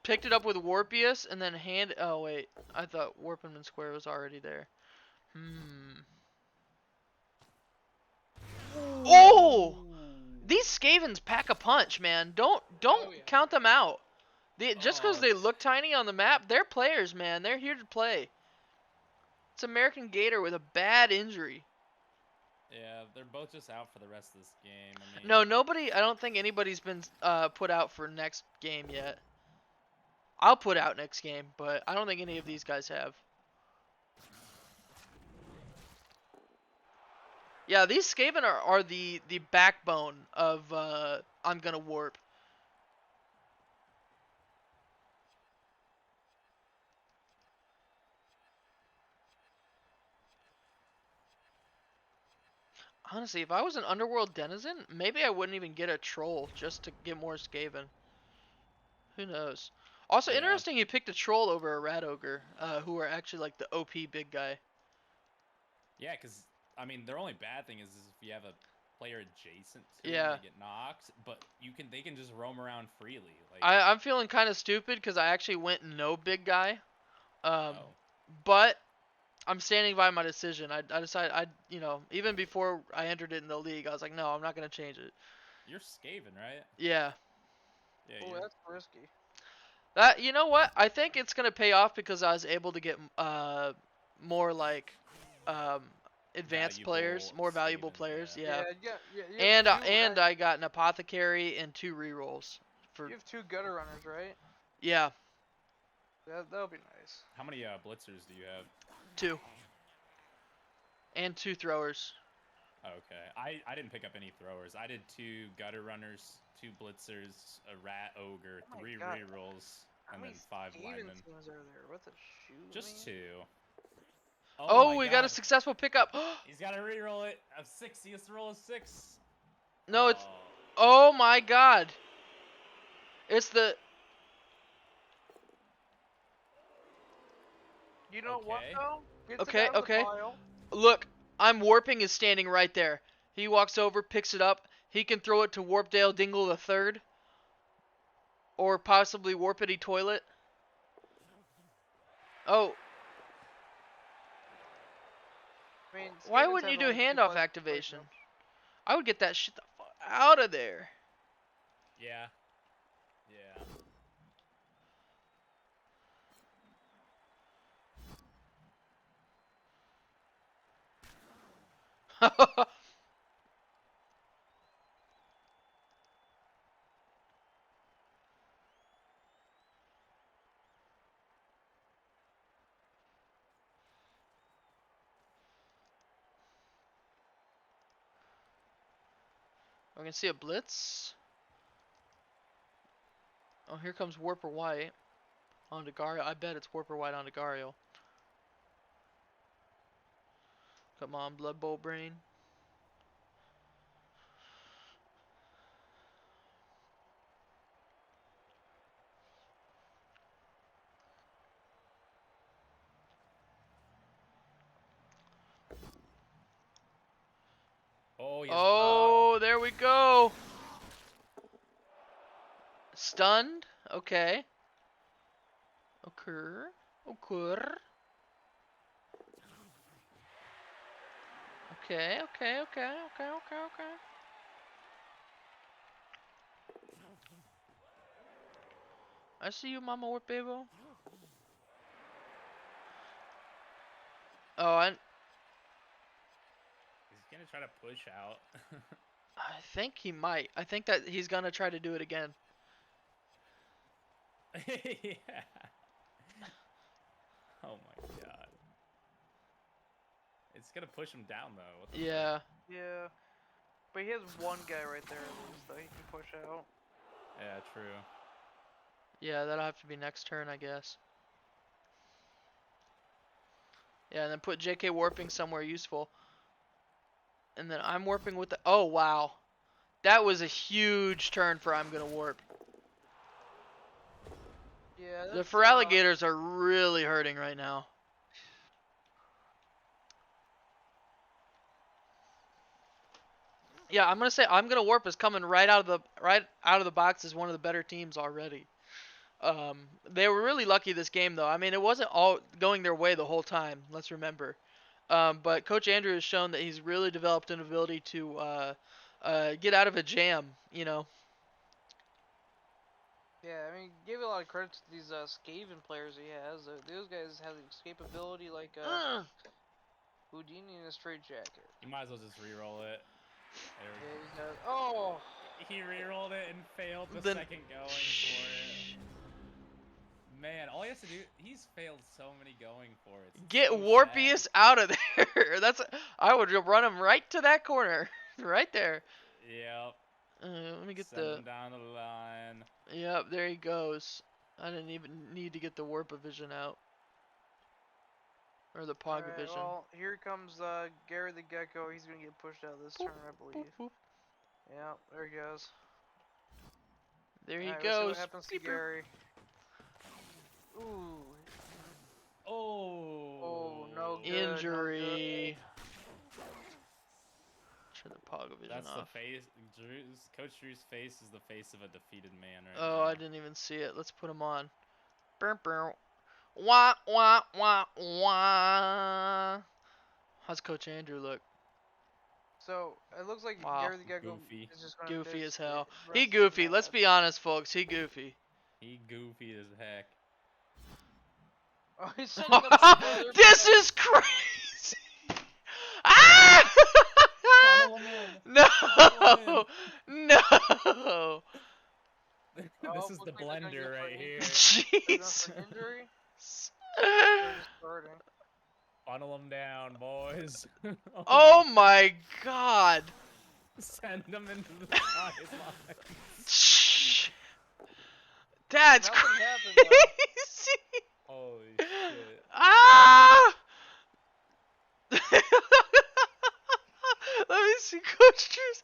picked it up with Warpius and then oh wait, I thought Warpman Square was already there. Oh! These Skavens pack a punch, man. Don't Oh, yeah. count them out. Just because Oh, they look tiny on the map, they're players, man. They're here to play. It's American Gator with a bad injury. yeah, they're both just out for the rest of this game. I mean, No, nobody. I don't think anybody's been put out for next game yet. I'll put out next game, but I don't think any of these guys have. Yeah, these Skaven are the backbone of I'm gonna warp. Honestly, if I was an underworld denizen, maybe I wouldn't even get a troll just to get more Skaven. Who knows? Also, Yeah. interesting you picked a troll over a rat ogre, who are actually like the OP big guy. yeah, because, I mean, their only bad thing is if you have a player adjacent to Yeah. them, they get knocked, but they can just roam around freely. Like, I'm feeling kind of stupid because I actually went no big guy. oh, But I'm standing by my decision. I decided even before I entered it in the league, I was like, no, I'm not gonna change it. you're Skaven, right? Yeah. Yeah, Oh, you're... that's risky. You know what? I think it's gonna pay off because I was able to get more like advanced players, more valuable Skaven, players. yeah. Yeah. You And have two, and I got an apothecary and 2 rerolls for you have 2 gutter runners, right? yeah, That'll be nice. How many blitzers do you have? 2 and 2 throwers. Okay, I didn't pick up any throwers. I did 2 gutter runners, 2 blitzers, a rat ogre, Oh my 3 God. rerolls, How and many then 5 Skaven linemen. teams are there? What the shoot? Just man? 2. Oh, my we God. got a successful pickup. He's got to reroll it. A 6. He has to roll a 6. No, it's Oh. oh my god. It's the You know what Okay. though? Gets it Okay, out of okay. the pile. Look, I'm warping is standing right there. He walks over, picks it up. He can throw it to Warpdale Dingle the Third, or possibly Warpity Toilet. Oh, I mean, why Skavens wouldn't you have do only 2 handoff play activation? jumps. I would get that shit the fuck out of there. Yeah. Yeah. I can see a blitz. Oh, here comes Warper White on Dagario. I bet it's Warper White on Dagario. Come on, Blood Bowl Brain. Oh, he has Oh, there we go. Stunned. Okay. Occur. Occur. Okay, okay, okay, okay, okay, okay. I see you, Mama Warp Baby. Oh, He's gonna try to push out. I think he might. I think that he's gonna try to do it again. Yeah. Oh my god. It's gonna push him down though. What the Yeah. Yeah. But he has one guy right there at least that he can push out. frick? Yeah, true. Yeah, that'll have to be next turn, I guess. Yeah, and then put JK warping somewhere useful. And then I'm warping with the... Oh, wow. That was a huge turn for I'm gonna warp. Yeah, The that's Feraligators are really hurting right now. Yeah, I'm gonna say I'm gonna warp is coming right out of the box as one of the better teams already. They were really lucky this game though. I mean, it wasn't all going their way the whole time. Let's remember. But Coach Andrew has shown that he's really developed an ability to get out of a jam. You know. Yeah, I mean, give a lot of credit to these Skaven players he has. Those guys have escapability like Houdini in a straitjacket. You might as well just re-roll it. There we Yeah, go. he's got. Oh! He re-rolled it and failed the Then- second going for it. Man, all he has to do, he's failed so many going for it. It's Get so Warpius sad. out of there. I would run him right to that corner, right there. Yep. Let me get Send the. him down the line. Yep, there he goes. I didn't even need to get the warp vision out. Or the Pog Alright, vision. well, here comes Gary the Gecko. He's gonna get pushed out this turn, I believe. Boop. Yeah, there he goes. There he Alright, we'll see goes. what happens to Beep, boop. Gary. Ooh. Oh. Oh, no good. not Injury. Turn the Pog vision That's off. the face. Coach Drew's face is the face of a defeated man right Oh, now. I didn't even see it. Let's put him on. Burr, burr. Wah, wah, wah, wah. How's Coach Andrew look? So, it looks like Wow. Gary the Gecko Goofy. is just gonna Goofy miss as hell. the He rest of the goofy. Let's match. be honest, folks. He goofy. He goofy as heck. Oh, he's sending up further This back. is crazy. Ah! Funnel him in. No! No! This Oh, is looks the like they're gonna blender go for right an here. They're going Jeez. for an injury? They're just starting. Funnel him down, boys. Oh my god. Send him into the sideline. Shh. That's Nothing crazy. happened, though. Holy shit. Ah! Let me see Coach Drew's.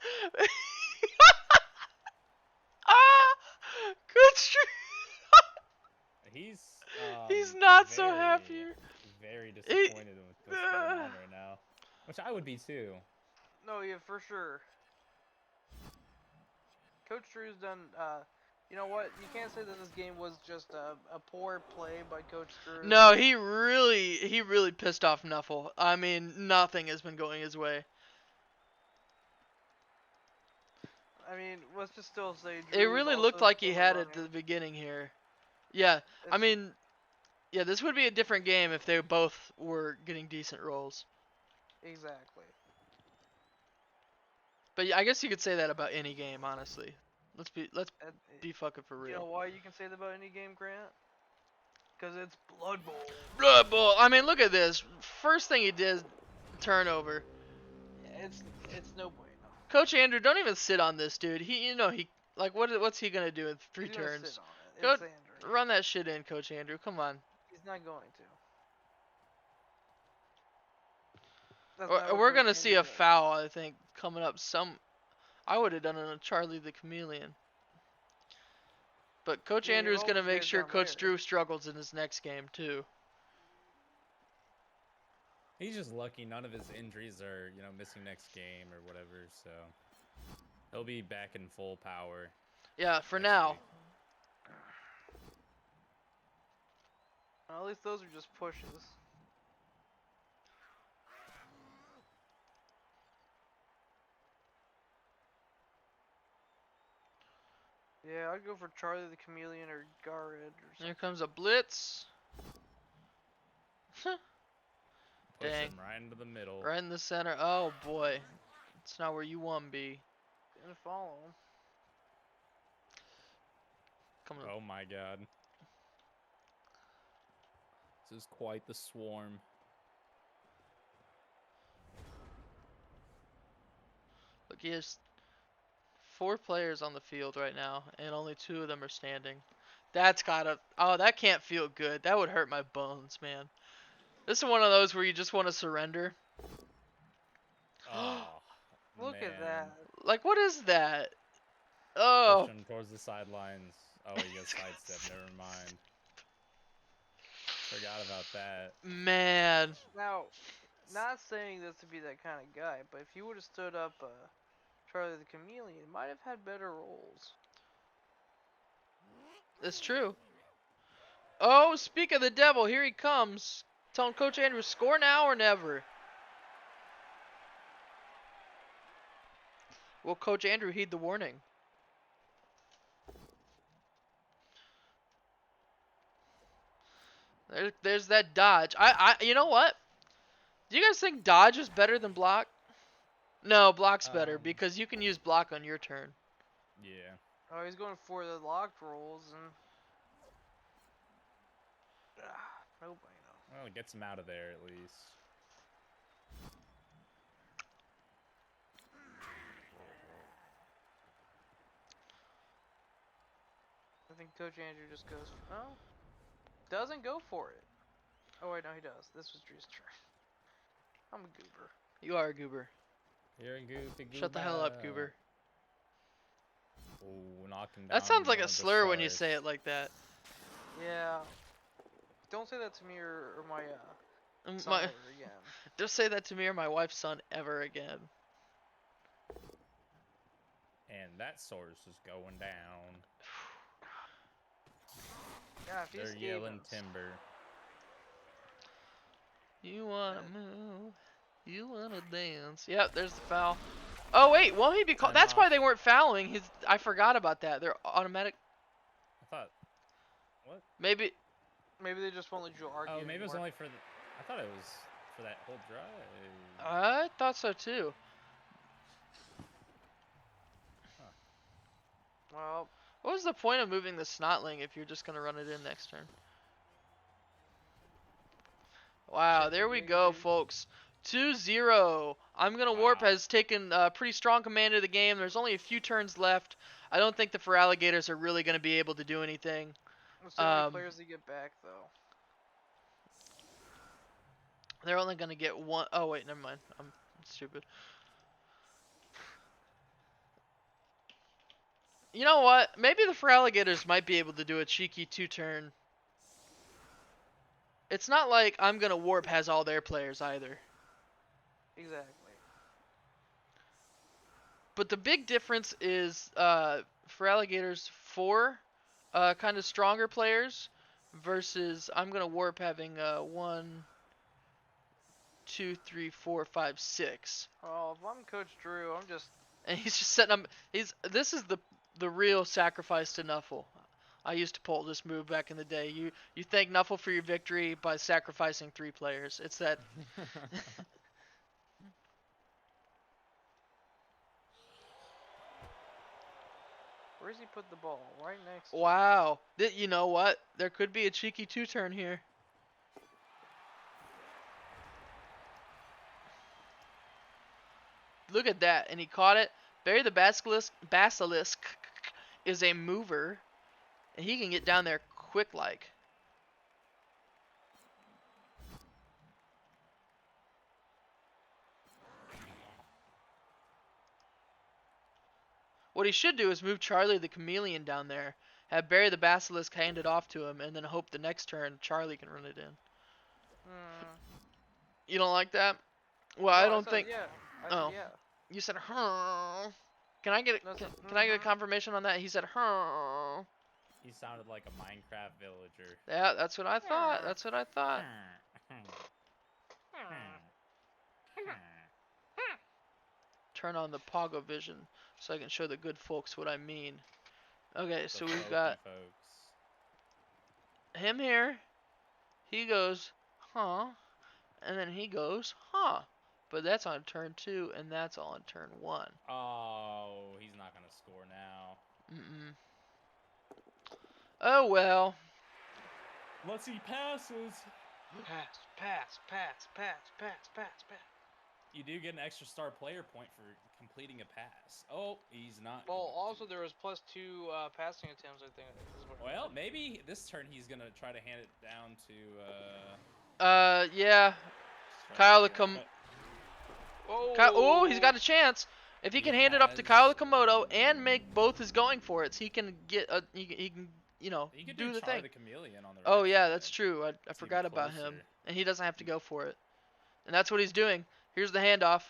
Ah! Coach He's Drew. He's not so very, happy. Very disappointed with what's going on right now. Which I would be too. No, yeah, for sure. Coach Drew's done, you know what? You can't say that this game was just a poor play by Coach Drew. No, he really pissed off Nuffle. I mean, nothing has been going his way. I mean, let's just still say It Drew is really also looked like he still had it at running. the beginning here. Yeah, I It's- mean, yeah, this would be a different game if they both were getting decent rolls. Exactly. But yeah, I guess you could say that about any game, honestly. Let's And, be fucking for you know real. why you can say that about any game, Grant? Because it's Blood Bowl. Blood Bowl. I mean, look at this. First thing he did, turnover. It's no bueno. Coach Andrew, don't even sit on this, dude. He like what's he gonna do in 3 He's gonna turns? sit on it. Go- It's Andrew. Run that shit in, Coach Andrew. Come on. He's not going to. That's Or, not what we're Coach gonna see Andrew a does. foul, I think, coming up. I would have done it on Charlie the Chameleon. But Coach Yeah, you Andrew's hope gonna he make gets sure down Coach there. Drew struggles in his next game too. He's just lucky none of his injuries are, missing next game or whatever, so he'll be back in full power. Yeah, for next now. week. Well, at least those are just pushes. Yeah, I'd go for Charlie the Chameleon or Garrett or Here something. comes a blitz. Push Dang. him right into the middle. Right in the center. Oh boy. It's not where you want to be. Gonna follow him. Come on. Oh my god. is quite the swarm. Look, he has 4 players on the field right now, and only 2 of them are standing. That's gotta. Oh, that can't feel good. That would hurt my bones, man. This is one of those where you just want to surrender. Oh, Look man. at that. Like, what is that? Oh. Push him towards the sidelines. Oh, he gets sidestep. Never mind. Forgot about that. Man. Now, not saying this to be that kind of guy, but if you would have stood up Charlie the Chameleon, he might have had better roles. That's true. Oh, speak of the devil, here he comes. Telling Coach Andrew, score now or never. Will Coach Andrew heed the warning? There's that dodge. You know what? Do you guys think dodge is better than block? No, block's better because you can use block on your turn. Yeah. Oh, he's going for the locked rolls and. Nobody knows. Well, it gets him out of there at least. I think Coach Andrew just goes, no, doesn't go for it. Oh wait, no, he does. This was Drew's turn. I'm a goober. You are a goober. You're a goofy goober. Shut the hell up, goober. Oh, knock him down. That sounds like one a of the slur when you stars. say it like that. Yeah. Don't say that to me or my son My, ever again. don't say that to me or my wife's son ever again. And that sword's just going down. Yeah, if They're he's yelling timber. You wanna move, you wanna dance. Yep, there's the foul. Oh wait, won't he be called? That's why they weren't fouling. I forgot about that. They're automatic. I thought. What? Maybe. Maybe they just won't let you argue. Oh, maybe it was anymore. only for the. I thought it was for that whole drive. I thought so too. Well, What was the point of moving the Snotling if you're just gonna run it in next turn? Wow, there we go, folks. 2-0. I'm gonna warp Wow. has taken pretty strong command of the game. There's only a few turns left. I don't think the Feraligators are really gonna be able to do anything. let's see how many players they get back though. They're only gonna get one. Oh wait, never mind. I'm stupid. You know what? Maybe the Feraligators might be able to do a cheeky 2-turn. It's not like I'm gonna warp has all their players either. Exactly. But the big difference is Feraligators 4 kind of stronger players versus I'm gonna warp having 1, 2, 3, 4, 5, 6. Oh, if I'm Coach Drew, I'm just. And he's just setting up. This is the real sacrifice to Nuffle. I used to pull this move back in the day. You thank Nuffle for your victory by sacrificing 3 players. It's that. Where's he put the ball? Right next. to Wow. You know what? There could be a cheeky 2-turn here. Look at that. And he caught it. Barry the Basilisk is a mover. And he can get down there quick like. What he should do is move Charlie the Chameleon down there, have Barry the Basilisk hand it off to him, and then hope the next turn Charlie can run it in. You don't like that? Well, I don't think. Yeah. Oh. Yeah. You said, huh. Can I get No, can I get a confirmation on that? He said, huh. He sounded like a Minecraft villager. Yeah, that's what I thought. That's what I thought. Turn on the Pogo Vision so I can show the good folks what I mean. Okay, so we've got him here. He goes, huh. And then he goes, huh. But that's on turn 2, and that's on turn 1. Oh, he's not gonna score now. Mm-mm. Oh well. Unless he passes. Pass. You do get an extra star player point for completing a pass. Oh, he's not. Well, going to. also there was +2 passing attempts. I think. Is what Well, maybe this turn he's gonna try to hand it down to. Yeah. try Kyle to- Lecom- but Oh, he's got a chance. If he can hand it up to has- Kyle Komodo and make both his going for it, he can get he can He could do the Charlie thing. the Chameleon on the Oh right yeah, side. that's true. I It's even forgot about him. closer. And he doesn't have to go for it. And that's what he's doing. Here's the handoff.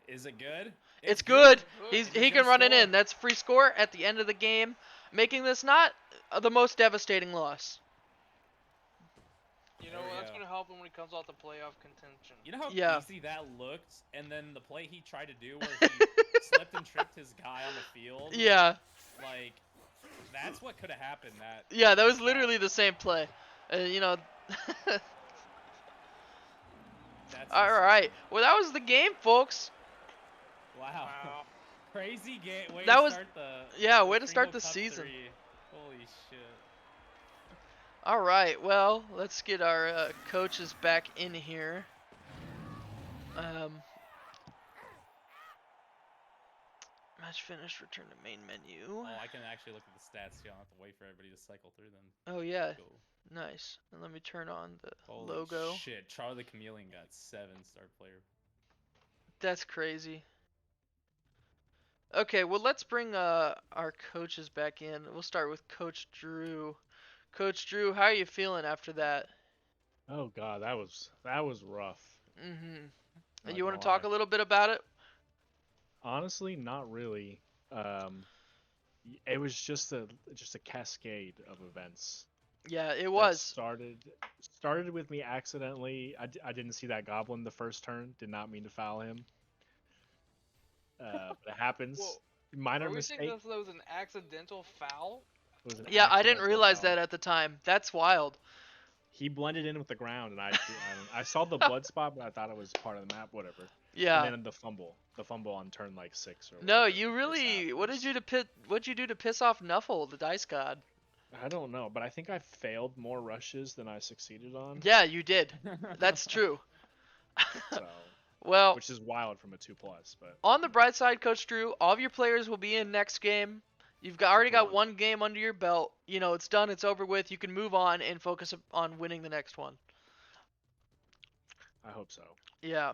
Is it good? It's good. Good. He gonna can run it score. in. That's free score at the end of the game, making this not the most devastating loss. You There know we that's go. gonna help him when he comes out the playoff contention. You know how Yeah. easy that looked, and then the play he tried to do where he slipped and tripped his guy on the field. Yeah. Like, that's what could have happened. Yeah, that was literally the same play. That's All insane. right. Well, that was the game, folks. Wow. Wow. Crazy game. Way That to was- start the. yeah, the way to start Kringle the Cup season. 3. Holy shit. All right. Well, let's get our coaches back in here. Match finished. Return to main menu. Oh, I can actually look at the stats. You don't have to wait for everybody to cycle through them. Oh yeah, Cool. nice. And let me turn on the Holy logo. shit. Charlie the Chameleon got 7-star player. That's crazy. Okay, well let's bring our coaches back in. We'll start with Coach Drew. Coach Drew, how are you feeling after that? Oh god, that was rough. Mm-hmm. Not You want gonna to talk lie. a little bit about it? Honestly, not really. It was just a cascade of events. Yeah, it that was. started with me accidentally. I didn't see that goblin the first turn. Did not mean to foul him. But it happens. Whoa, Minor Are we saying mistake. that was an accidental foul? It was an Yeah, I didn't accidental realize foul. that at the time. That's wild. He blended in with the ground, and I saw the blood spot, but I thought it was part of the map. Whatever. Yeah. And then the fumble on turn like 6 or. No, whatever, you first really. half What'd was- you do to piss off Nuffle, the dice god? I don't know, but I think I failed more rushes than I succeeded on. Yeah, you did. That's true. So, Well, which is wild from a 2+, but on the bright side, Coach Drew, all of your players will be in next game. You've already got Cool. one game under your belt. You know, it's done, it's over with. You can move on and focus on winning the next one. I hope so. Yeah.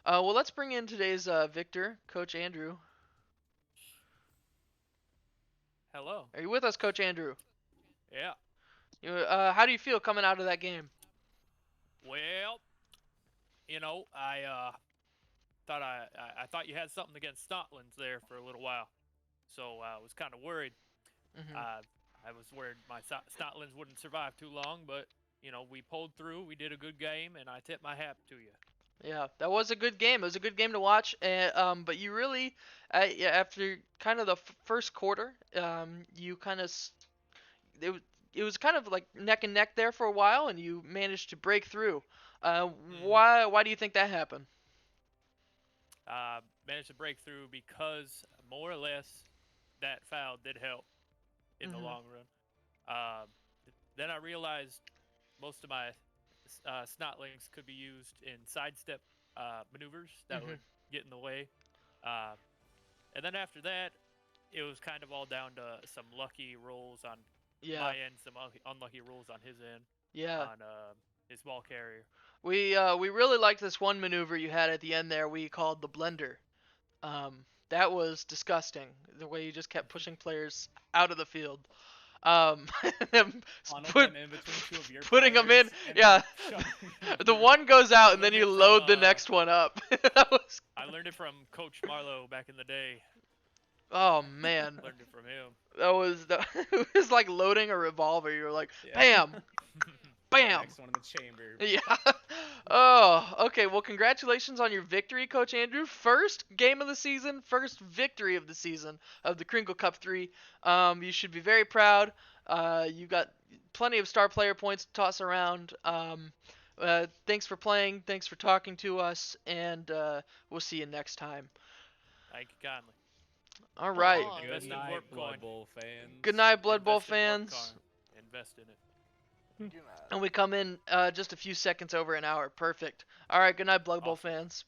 Well, let's bring in today's victor, Coach Andrew. Hello. Are you with us, Coach Andrew? Yeah. How do you feel coming out of that game? Well, I thought you had something against Snotlands there for a little while, so I was kind of worried. Mhm. I was worried my Snotlands wouldn't survive too long, but we pulled through. We did a good game, and I tip my hat to you. Yeah, that was a good game. It was a good game to watch. But you really, yeah, after kind of the first quarter, you kind of, it was kind of like neck and neck there for a while, and you managed to break through. Why do you think that happened? Managed to break through because more or less that foul did help in the Mhm. long run. Then I realized most of my snotlings could be used in sidestep maneuvers that Mhm. would get in the way. And then after that, it was kind of all down to some lucky rolls on Yeah, my end, some unlucky rolls on his end, yeah. on his ball carrier. We really liked this one maneuver you had at the end there. We called the blender. That was disgusting. The way you just kept pushing players out of the field. And then Funneled put- them in between two of your putting them in, players and yeah. shoving them the through. one goes out and then Learned you it from, load the next one up. That was. I learned it from Coach Marlowe back in the day. Oh man, Learned it from him. it was like loading a revolver. You were like, Yeah. bam, bam. Next one in the chamber. Yeah. Oh, okay. Well, congratulations on your victory, Coach Andrew. First game of the season, first victory of the season of the Kringle Cup 3. You should be very proud. You got plenty of star player points to toss around. Thanks for playing. Thanks for talking to us, and we'll see you next time. Thank you kindly. All right. Oh, Good Invest in night, Warp Blood Coin. Bowl fans. Good night, Blood Bowl Invest in Warp fans. Coin. Invest in it. Do not. And we come in just a few seconds over an hour. Perfect. All right, good night, Blood Bowl Awesome. fans.